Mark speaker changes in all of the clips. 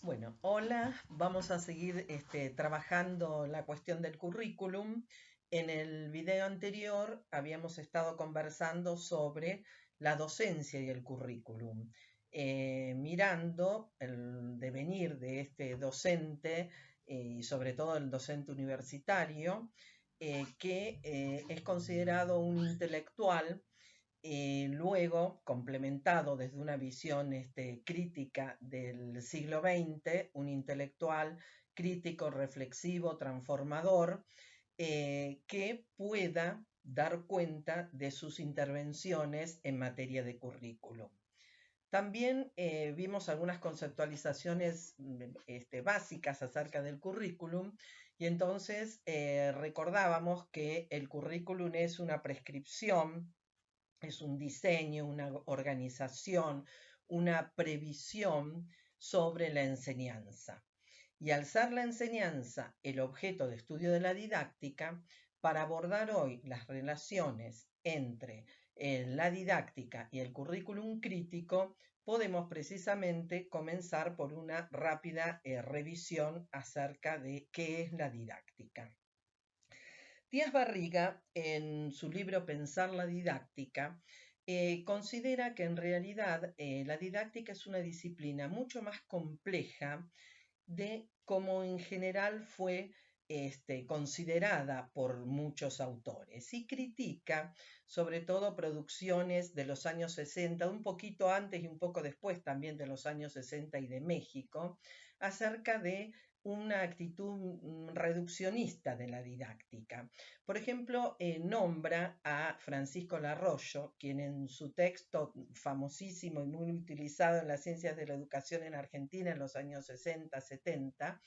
Speaker 1: Bueno, hola, vamos a seguir trabajando la cuestión del currículum. En el video anterior habíamos estado conversando sobre la docencia y el currículum, mirando el devenir de este docente y sobre todo el docente universitario, que es considerado un intelectual, luego, complementado desde una visión crítica del siglo XX, un intelectual crítico, reflexivo, transformador, que pueda dar cuenta de sus intervenciones en materia de currículum. También vimos algunas conceptualizaciones básicas acerca del currículum y entonces recordábamos que el currículum es una prescripción, es un diseño, una organización, una previsión sobre la enseñanza. Y al ser la enseñanza el objeto de estudio de la didáctica, para abordar hoy las relaciones entre la didáctica y el currículum crítico, podemos precisamente comenzar por una rápida revisión acerca de qué es la didáctica. Díaz Barriga, en su libro Pensar la didáctica, considera que en realidad la didáctica es una disciplina mucho más compleja de cómo en general fue considerada por muchos autores, y critica sobre todo producciones de los años 60, un poquito antes y un poco después también de los años 60 y de México, acerca de una actitud reduccionista de la didáctica. Por ejemplo, nombra a Francisco Larroyo, quien en su texto famosísimo y muy utilizado en las ciencias de la educación en Argentina en los años 60, 70,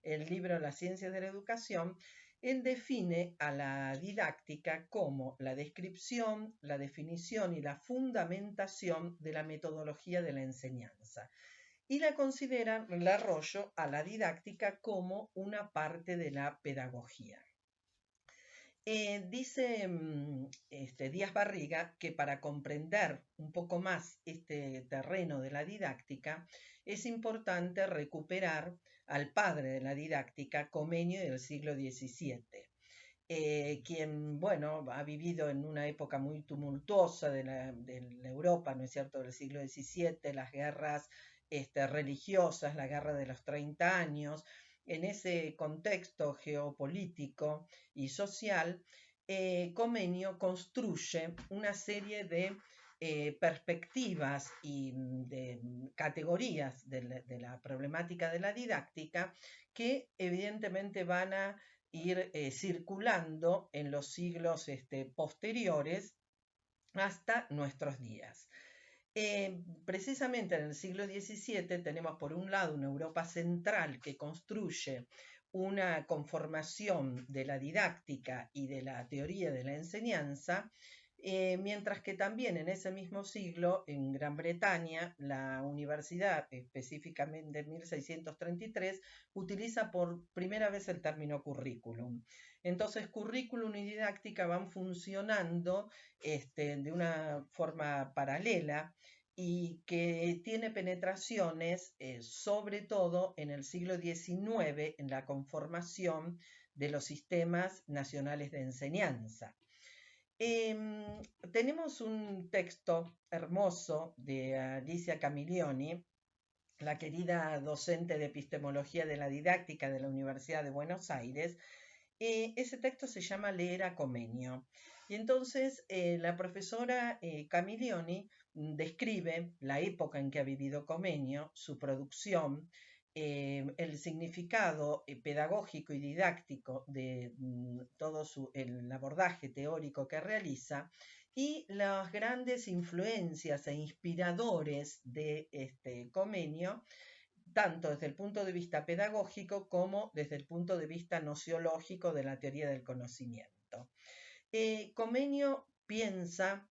Speaker 1: el libro Las ciencias de la educación, él define a la didáctica como la descripción, la definición y la fundamentación de la metodología de la enseñanza. Y la considera Larroyo a la didáctica como una parte de la pedagogía. Dice Díaz Barriga que para comprender un poco más este terreno de la didáctica es importante recuperar al padre de la didáctica, Comenio del siglo XVII, quien, bueno, ha vivido en una época muy tumultuosa de la Europa, ¿no es cierto?, del siglo XVII, las guerras religiosas, la guerra de los 30 años. En ese contexto geopolítico y social, Comenio construye una serie de perspectivas y de categorías de la problemática de la didáctica que evidentemente van a ir circulando en los siglos posteriores hasta nuestros días. Precisamente en el siglo XVII tenemos por un lado una Europa central que construye una conformación de la didáctica y de la teoría de la enseñanza, mientras que también en ese mismo siglo, en Gran Bretaña, la universidad, específicamente en 1633, utiliza por primera vez el término currículum. Entonces, currículum y didáctica van funcionando de una forma paralela y que tiene penetraciones sobre todo en el siglo XIX en la conformación de los sistemas nacionales de enseñanza. Tenemos un texto hermoso de Alicia Camillioni, la querida docente de epistemología de la didáctica de la Universidad de Buenos Aires. Ese texto se llama Leer a Comenio. Y entonces la profesora Camillioni describe la época en que ha vivido Comenio, su producción, el significado pedagógico y didáctico de todo el abordaje teórico que realiza y las grandes influencias e inspiradores de Comenio, tanto desde el punto de vista pedagógico como desde el punto de vista nociológico de la teoría del conocimiento. Comenio piensa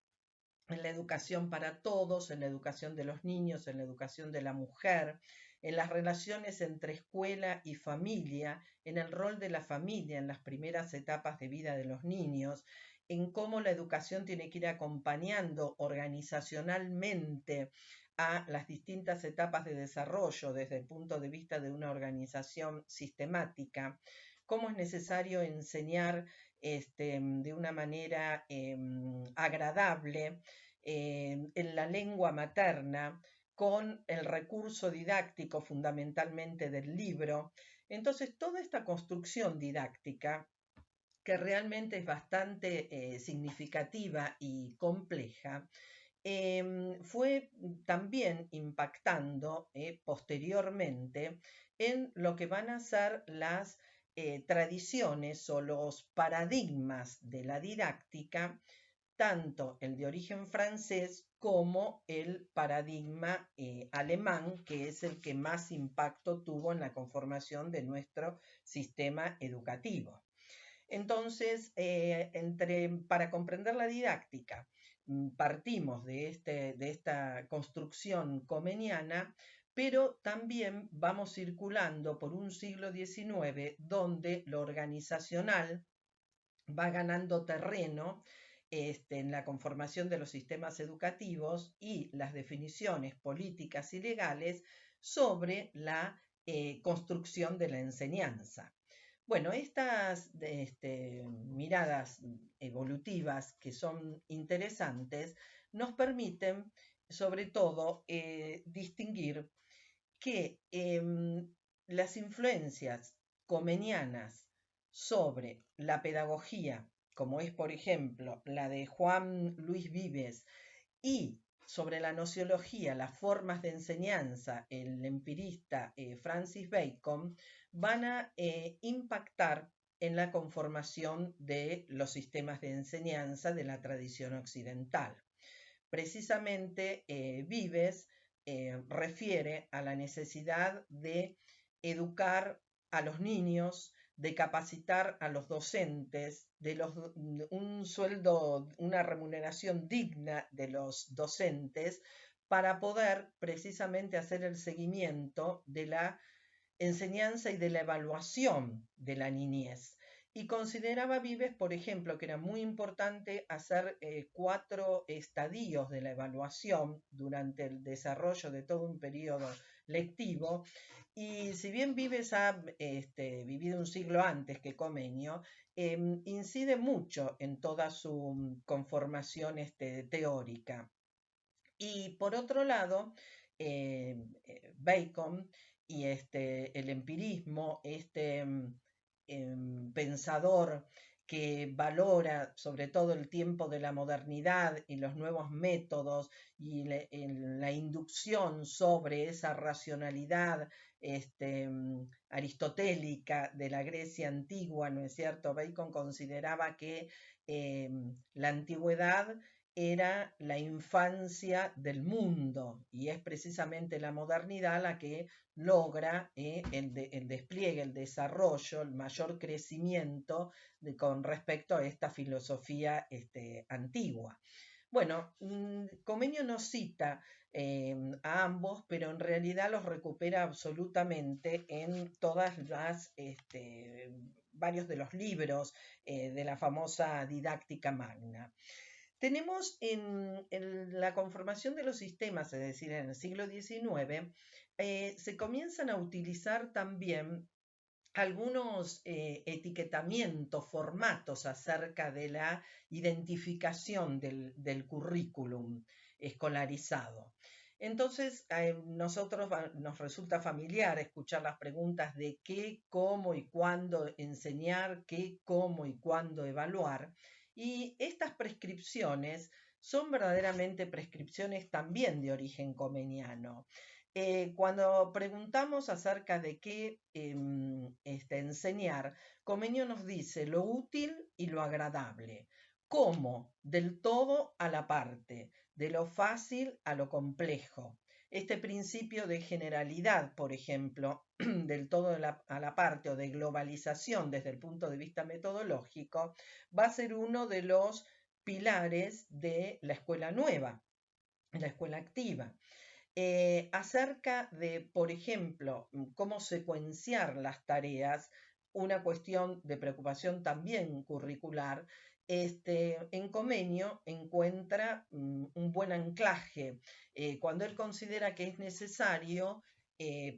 Speaker 1: en la educación para todos, en la educación de los niños, en la educación de la mujer, en las relaciones entre escuela y familia, en el rol de la familia en las primeras etapas de vida de los niños, en cómo la educación tiene que ir acompañando organizacionalmente a las distintas etapas de desarrollo desde el punto de vista de una organización sistemática, cómo es necesario enseñar de una manera agradable en la lengua materna, con el recurso didáctico fundamentalmente del libro. Entonces, toda esta construcción didáctica, que realmente es bastante significativa y compleja, fue también impactando posteriormente en lo que van a ser las tradiciones o los paradigmas de la didáctica, tanto el de origen francés como el paradigma alemán, que es el que más impacto tuvo en la conformación de nuestro sistema educativo. Entonces, para comprender la didáctica, partimos de esta construcción comeniana, pero también vamos circulando por un siglo XIX donde lo organizacional va ganando terreno en la conformación de los sistemas educativos y las definiciones políticas y legales sobre la construcción de la enseñanza. Bueno, estas miradas evolutivas que son interesantes nos permiten, sobre todo, distinguir que las influencias comenianas sobre la pedagogía, como es, por ejemplo, la de Juan Luis Vives, y sobre la nociología, las formas de enseñanza, el empirista Francis Bacon, van a impactar en la conformación de los sistemas de enseñanza de la tradición occidental. Precisamente Vives refiere a la necesidad de educar a los niños, de capacitar a los docentes, un sueldo, una remuneración digna de los docentes, para poder precisamente hacer el seguimiento de la enseñanza y de la evaluación de la niñez. Y consideraba Vives, por ejemplo, que era muy importante hacer 4 estadios de la evaluación durante el desarrollo de todo un periodo lectivo. Y si bien Vives ha vivido un siglo antes que Comenio, incide mucho en toda su conformación teórica. Y por otro lado, Bacon y el empirismo, pensador que valora sobre todo el tiempo de la modernidad y los nuevos métodos y la inducción sobre esa racionalidad aristotélica de la Grecia antigua, ¿no es cierto? Bacon consideraba que la antigüedad era la infancia del mundo, y es precisamente la modernidad la que logra el despliegue, el desarrollo, el mayor crecimiento con respecto a esta filosofía antigua. Bueno, Comenio no cita a ambos, pero en realidad los recupera absolutamente en todas las varios de los libros de la famosa Didáctica Magna. Tenemos en la conformación de los sistemas, es decir, en el siglo XIX, se comienzan a utilizar también algunos etiquetamientos, formatos acerca de la identificación del currículum escolarizado. Entonces, nosotros nos resulta familiar escuchar las preguntas de qué, cómo y cuándo enseñar, qué, cómo y cuándo evaluar. Y estas prescripciones son verdaderamente prescripciones también de origen comeniano. Cuando preguntamos acerca de qué enseñar, Comenio nos dice lo útil y lo agradable. ¿Cómo? Del todo a la parte, de lo fácil a lo complejo. Este principio de generalidad, por ejemplo, del todo a la parte o de globalización desde el punto de vista metodológico, va a ser uno de los pilares de la escuela nueva, la escuela activa. Acerca de, por ejemplo, cómo secuenciar las tareas, una cuestión de preocupación también curricular, en Comenio encuentra un buen anclaje cuando él considera que es necesario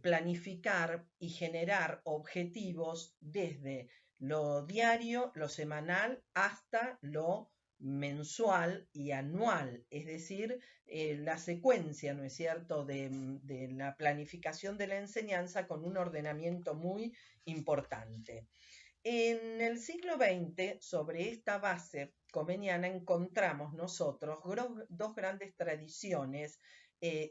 Speaker 1: planificar y generar objetivos desde lo diario, lo semanal, hasta lo mensual y anual, es decir, la secuencia, ¿no es cierto?, de la planificación de la enseñanza con un ordenamiento muy importante. En el siglo XX, sobre esta base comeniana, encontramos nosotros dos grandes tradiciones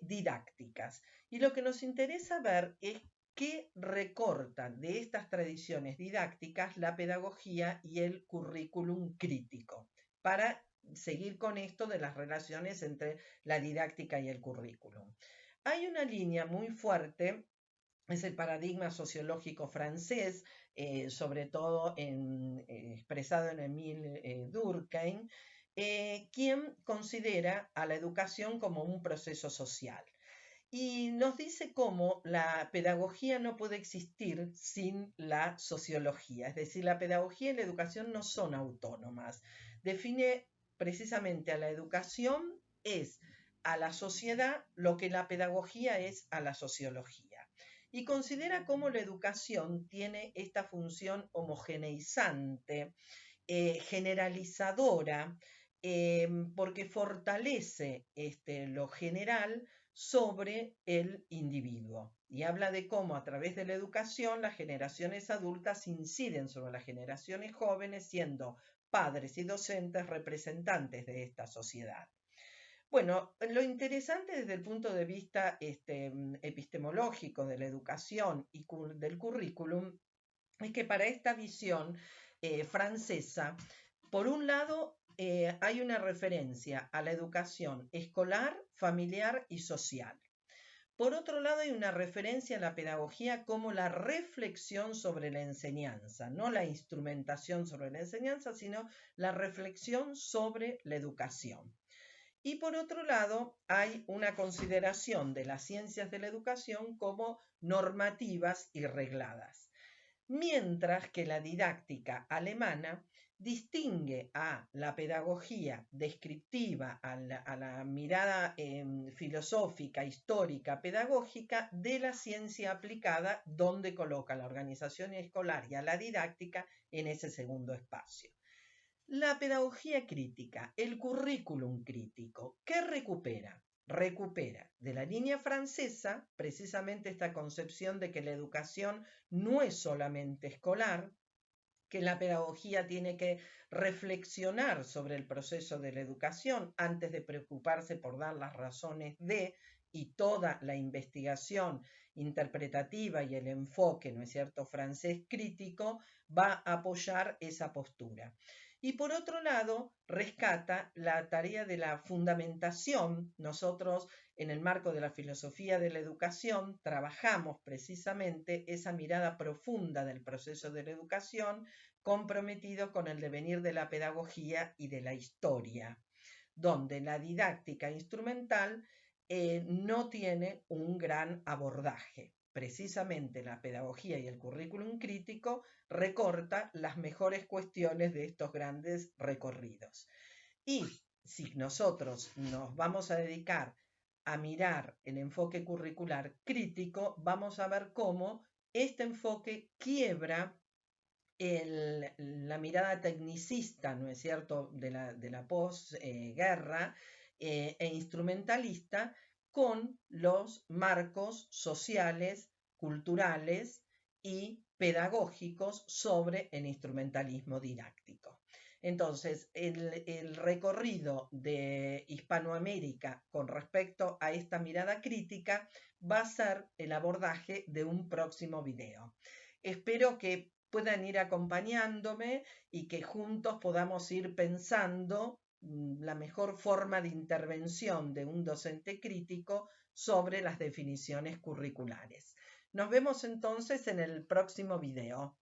Speaker 1: didácticas. Y lo que nos interesa ver es qué recortan de estas tradiciones didácticas la pedagogía y el currículum crítico, para seguir con esto de las relaciones entre la didáctica y el currículum. Hay una línea muy fuerte, es el paradigma sociológico francés, sobre todo expresado en Émile Durkheim, quien considera a la educación como un proceso social. Y nos dice cómo la pedagogía no puede existir sin la sociología, es decir, la pedagogía y la educación no son autónomas. Define precisamente a la educación es a la sociedad lo que la pedagogía es a la sociología. Y considera cómo la educación tiene esta función homogeneizante, generalizadora, porque fortalece lo general sobre el individuo y habla de cómo a través de la educación las generaciones adultas inciden sobre las generaciones jóvenes, siendo padres y docentes representantes de esta sociedad. Bueno, lo interesante desde el punto de vista epistemológico de la educación y del currículum es que para esta visión francesa, por un lado, hay una referencia a la educación escolar, familiar y social. Por otro lado, hay una referencia a la pedagogía como la reflexión sobre la enseñanza, no la instrumentación sobre la enseñanza, sino la reflexión sobre la educación. Y por otro lado, hay una consideración de las ciencias de la educación como normativas y regladas. Mientras que la didáctica alemana distingue a la pedagogía descriptiva, a la mirada filosófica, histórica, pedagógica de la ciencia aplicada, donde coloca la organización escolar y a la didáctica en ese segundo espacio. La pedagogía crítica, el currículum crítico, ¿qué recupera? Recupera de la línea francesa precisamente esta concepción de que la educación no es solamente escolar, que la pedagogía tiene que reflexionar sobre el proceso de la educación antes de preocuparse por dar las razones de, y toda la investigación interpretativa y el enfoque, ¿no es cierto?, francés crítico va a apoyar esa postura. Y por otro lado, rescata la tarea de la fundamentación. Nosotros, en el marco de la filosofía de la educación, trabajamos precisamente esa mirada profunda del proceso de la educación, comprometido con el devenir de la pedagogía y de la historia, donde la didáctica instrumental no tiene un gran abordaje. Precisamente la pedagogía y el currículum crítico recorta las mejores cuestiones de estos grandes recorridos. Y si nosotros nos vamos a dedicar a mirar el enfoque curricular crítico, vamos a ver cómo este enfoque quiebra la mirada tecnicista, ¿no es cierto?, de la posguerra e instrumentalista, con los marcos sociales, culturales y pedagógicos sobre el instrumentalismo didáctico. Entonces, el recorrido de Hispanoamérica con respecto a esta mirada crítica va a ser el abordaje de un próximo video. Espero que puedan ir acompañándome y que juntos podamos ir pensando la mejor forma de intervención de un docente crítico sobre las definiciones curriculares. Nos vemos entonces en el próximo video.